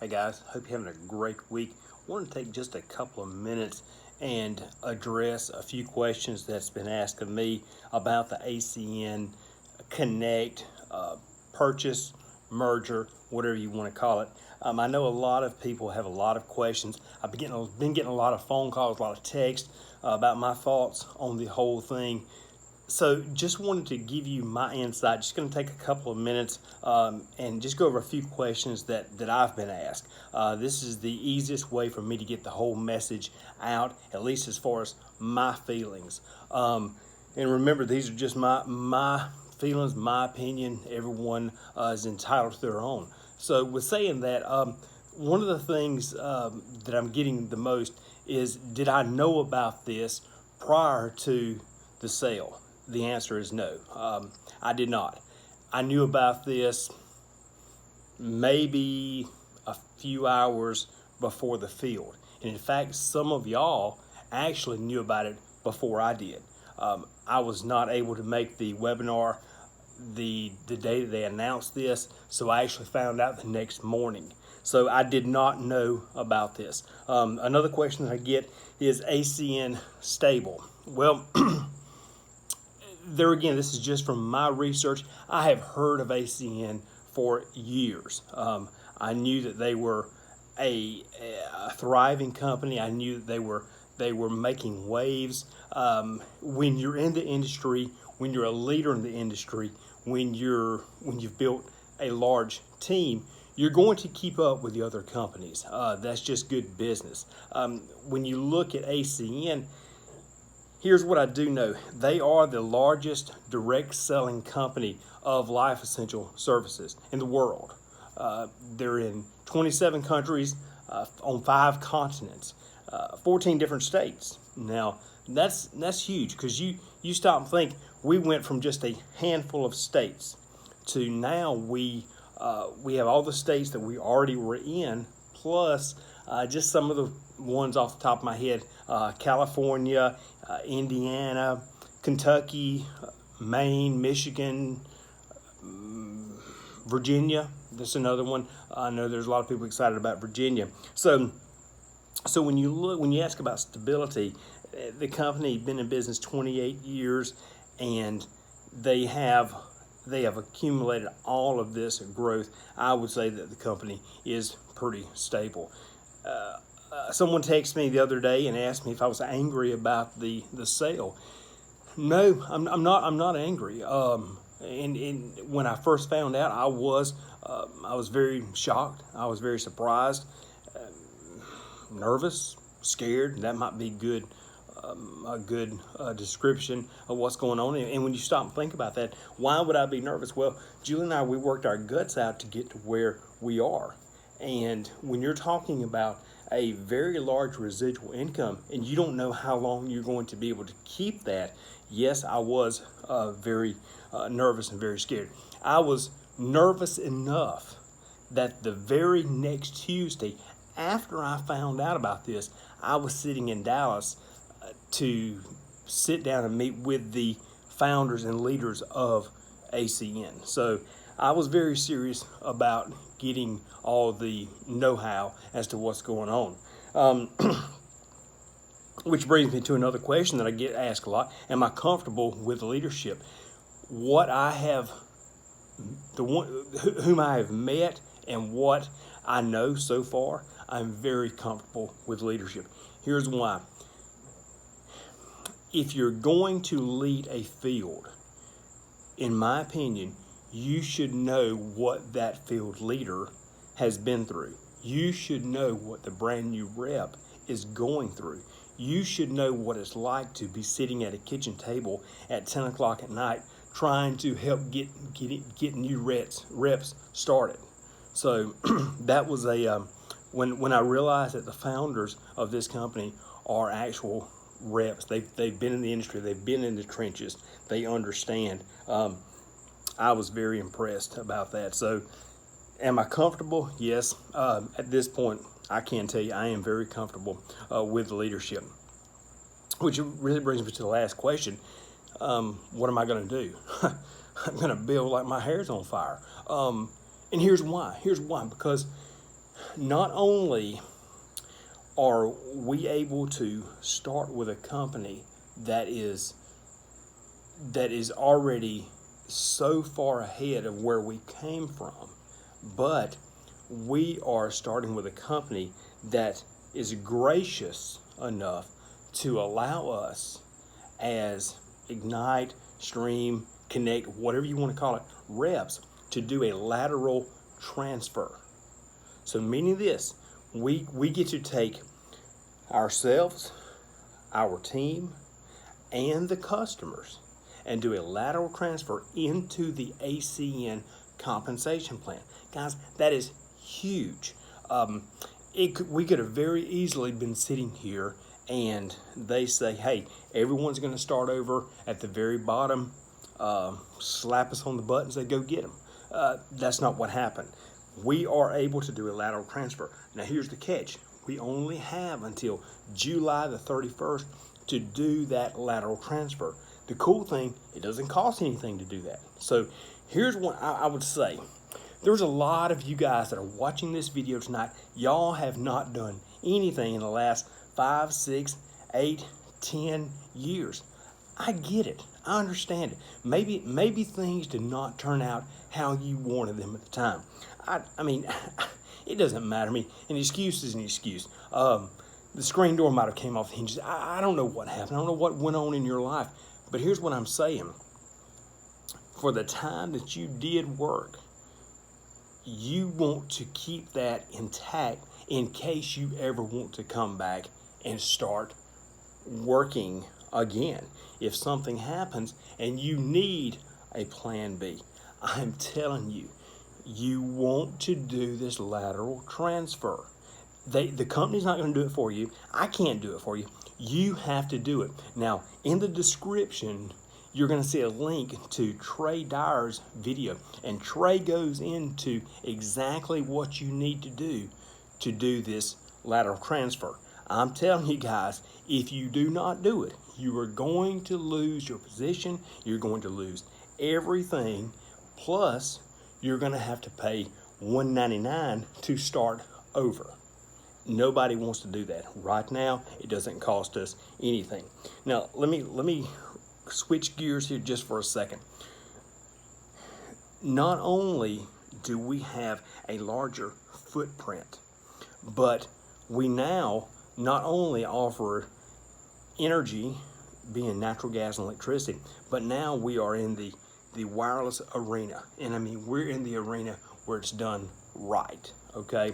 Hey guys, hope you're having a great week. I want to take just a couple of minutes and address a few questions that's been asked of me about the ACN Kynect purchase, merger, whatever you want to call it. I know a lot of people have a lot of questions. I've been getting a lot of phone calls, a lot of texts about my thoughts on the whole thing. So just wanted to give you my insight. Just going to take a couple of minutes and just go over a few questions that I've been asked. This is the easiest way for me to get the whole message out, at least as far as my feelings. And remember, these are just my feelings, my opinion. Everyone is entitled to their own. So with saying that, one of the things that I'm getting the most is, did I know about this prior to the sale? The answer is no. I did not. I knew about this maybe a few hours before the field. And in fact, some of y'all actually knew about it before I did. I was not able to make the webinar the day that they announced this, so I actually found out the next morning. So I did not know about this. Another question that I get is ACN stable? Well, there again, this is just from my research. I have heard of ACN for years. I knew that they were a thriving company. I knew that they were making waves. When you're in the industry, when you're a leader in the industry, when you've built a large team, you're going to keep up with the other companies. That's just good business. When you look at ACN, here's what I do know. They are the largest direct selling company of life essential services in the world. They're in 27 countries, on 5 continents, 14 different states. Now, that's huge, because you stop and think, we went from just a handful of states to now we have all the states that we already were in, plus just some of the ones off the top of my head: California, Indiana, Kentucky, Maine, Michigan, Virginia. That's another one. I know there's a lot of people excited about Virginia. So when you ask about stability, the company been in business 28 years, and they have accumulated all of this growth. I would say that the company is pretty stable. Someone texted me the other day and asked me if I was angry about the sale. No, I'm not angry. And when I first found out, I was very shocked. I was very surprised, nervous, scared. That might be a good description of what's going on. And when you stop and think about that, why would I be nervous? Well, Julie and I, we worked our guts out to get to where we are. And when you're talking about a very large residual income, and you don't know how long you're going to be able to keep that, yes, I was very nervous and very scared. I was nervous enough that the very next Tuesday, after I found out about this, I was sitting in Dallas to sit down and meet with the founders and leaders of ACN. So I was very serious about getting all the know-how as to what's going on. Which brings me to another question that I get asked a lot: am I comfortable with leadership? Whom I have met and what I know so far, I'm very comfortable with leadership. Here's why. If you're going to lead a field, in my opinion, you should know what that field leader has been through. You should know what the brand new rep is going through. You should know what it's like to be sitting at a kitchen table at 10 o'clock at night trying to help get new reps started. So that was when I realized that the founders of this company are actual reps. They've been in the industry. They've been in the trenches. They understand. I was very impressed about that. So am I comfortable? Yes. At this point, I can tell you I am very comfortable with the leadership. Which really brings me to the last question. What am I going to do? I'm going to build like my hair's on fire. And here's why. Because not only are we able to start with a company that is already so far ahead of where we came from, but we are starting with a company that is gracious enough to allow us as Ignite, Stream, Kynect, whatever you want to call it, reps, to do a lateral transfer. So meaning this, we get to take ourselves, our team, and the customers and do a lateral transfer into the ACN compensation plan. Guys, that is huge. We could have very easily been sitting here and they say, hey, everyone's going to start over at the very bottom, slap us on the butt and say, go get them. That's not what happened. We are able to do a lateral transfer. Now, here's the catch. We only have until July the 31st to do that lateral transfer. The cool thing, it doesn't cost anything to do that. So here's what I would say. There's a lot of you guys that are watching this video tonight. Y'all have not done anything in the last 5, 6, 8, 10 years. I get it. I understand it. Maybe things did not turn out how you wanted them at the time. I mean, it doesn't matter to me. An excuse is an excuse. The screen door might have came off the hinges. I don't know what happened. I don't know what went on in your life. But here's what I'm saying. For the time that you did work, you want to keep that intact in case you ever want to come back and start working again. If something happens and you need a plan B, I'm telling you, you want to do this lateral transfer. The company's not going to do it for you. I can't do it for you. You have to do it. Now, in the description, you're going to see a link to Trey Dyer's video. And Trey goes into exactly what you need to do this lateral transfer. I'm telling you guys, if you do not do it, you are going to lose your position. You're going to lose everything. Plus, you're going to have to pay $199 to start over. Nobody wants to do that. Right now, it doesn't cost us anything. Now, let me switch gears here just for a second. Not only do we have a larger footprint, but we now not only offer energy, being natural gas and electricity, but now we are in the wireless arena. And I mean, we're in the arena where it's done right, okay?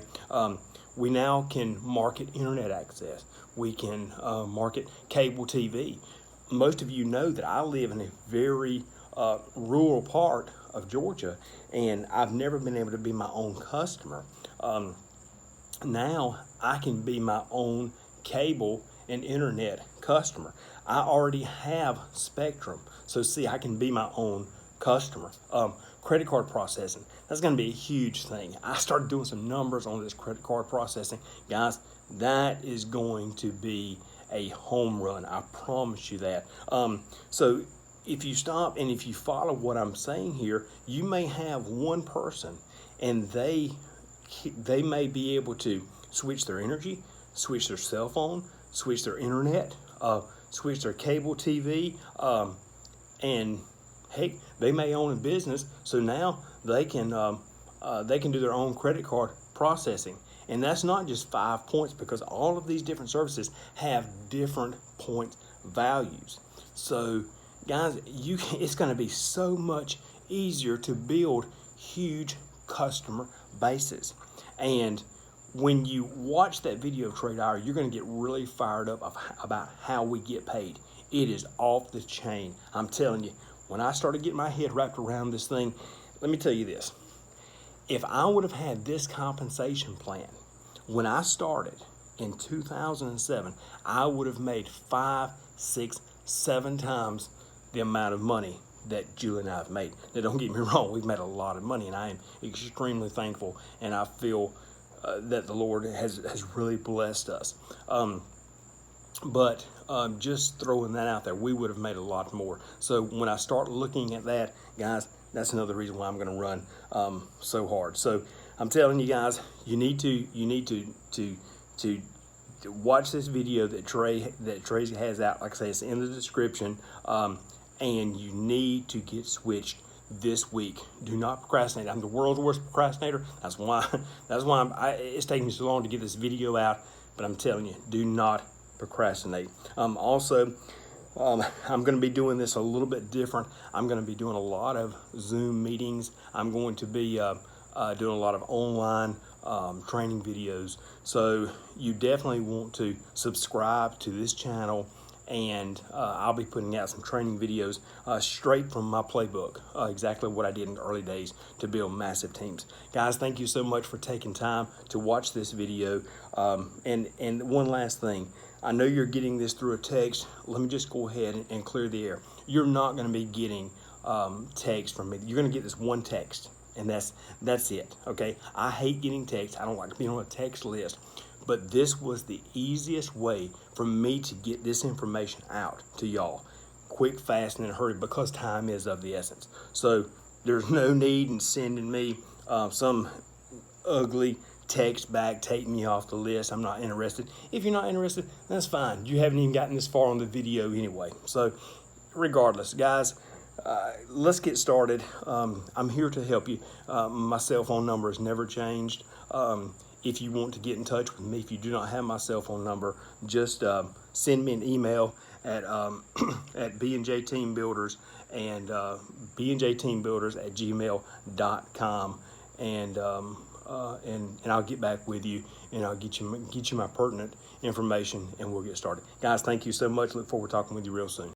We now can market internet access. We can market cable TV. Most of you know that I live in a very rural part of Georgia, and I've never been able to be my own customer. Now I can be my own cable and internet customer. I already have Spectrum, so see, I can be my own customer. Credit card processing, that's going to be a huge thing. I started doing some numbers on this credit card processing. Guys, that is going to be a home run. I promise you that. So if you stop and if you follow what I'm saying here, you may have one person and they may be able to switch their energy, switch their cell phone, switch their internet, switch their cable TV, and hey, they may own a business, so now they can do their own credit card processing. And that's not just 5 points, because all of these different services have different point values. So guys, it's going to be so much easier to build huge customer bases. And when you watch that video of Trey Dyer, you're going to get really fired up about how we get paid. It is off the chain. I'm telling you, when I started getting my head wrapped around this thing, let me tell you this. If I would have had this compensation plan when I started in 2007, I would have made 5, 6, 7 times the amount of money that Julie and I have made. Now, don't get me wrong, we've made a lot of money, and I am extremely thankful, and I feel that the Lord has really blessed us. But just throwing that out there, we would have made a lot more. So when I start looking at that, guys, that's another reason why I'm going to run so hard. So I'm telling you guys, you need to watch this video that Trey has out. Like I say, it's in the description, and you need to get switched this week. Do not procrastinate. I'm the world's worst procrastinator. That's why it's taking me so long to get this video out. But I'm telling you, do not procrastinate. Also, I'm going to be doing this a little bit different. I'm going to be doing a lot of Zoom meetings. I'm going to be doing a lot of online training videos. So you definitely want to subscribe to this channel, and I'll be putting out some training videos straight from my playbook, exactly what I did in the early days to build massive teams. Guys, thank you so much for taking time to watch this video. And one last thing, I know you're getting this through a text. Let me just go ahead and clear the air. You're not going to be getting text from me. You're going to get this one text, and that's it. Okay, I hate getting text. I don't like to be on a text list, but this was the easiest way for me to get this information out to y'all, quick, fast, and in a hurry, because time is of the essence. So there's no need in sending me some ugly text back, take me off the list. I'm not interested. If you're not interested, that's fine. You haven't even gotten this far on the video anyway. So regardless, guys, let's get started. I'm here to help you. My cell phone number has never changed. If you want to get in touch with me, if you do not have my cell phone number, just send me an email at at B&J Team Builders and bnjteambuilders@gmail.com, and I'll get back with you, and I'll get you my pertinent information, and we'll get started. Guys, thank you so much. Look forward to talking with you real soon.